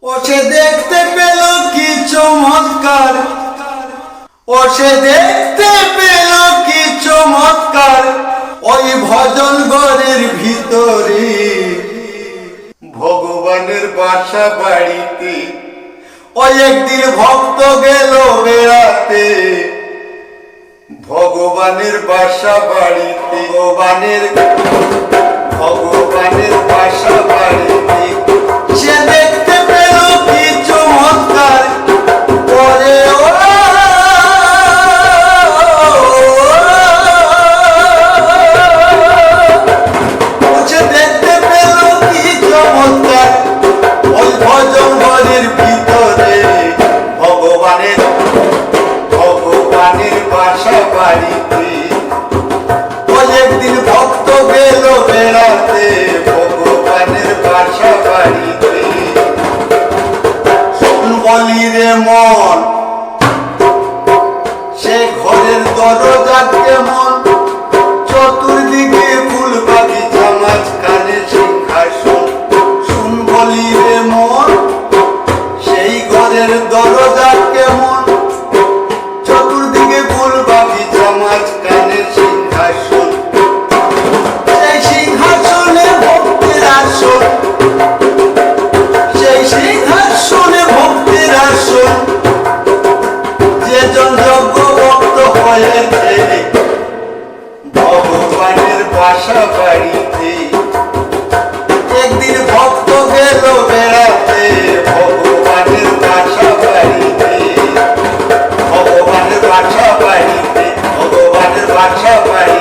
ও সে দেখতে পেল কি চমৎকার, ও সে দেখতে পেল কি চমৎকার, ওই ভজন ঘরের ভিতরে ভগবানের বাসা বাড়িতে। ওই একদিন ভক্ত গেল বেড়াতে ভগবানের বাসা বাড়িতে, ভগবানের বাসা বাড়িতে। সে দেখতে পেল কি চমৎকার, পরে সে দেখতে পেল কি চমৎকার, ওই ভজন ঘরের ভিতরে ভগবানের বাসা বাড়িতে। ওই একদিন ভক্ত গেল বেড়াতে ভগবানের বাসা বাড়িতে। শোন বলি রে মন, সে ঘরের দরজা কেমন, চতুর্দিকে ফুল বাগিচা, মাঝখানে সিংহাসন। শুন বলি রে মন, সেই ঘরের দরজা কেমন, চতুর্দিকে ফুল বাগিচা, মাঝখানে সিংহাসন। সেই সিংহাসনে ভক্তের আসন, সেই সিংহাসনে ভক্তের আসন। যেজন যোগ্য ভক্ত হয়েছে ভগবানের বাসা বাড়িতে। একদিন ভক্ত গেল বেড়াতে ভগবানের বাসা বাড়িতে, ভগবানের বাসা বাড়িতে, ভগবানের বাসা বাড়িতে।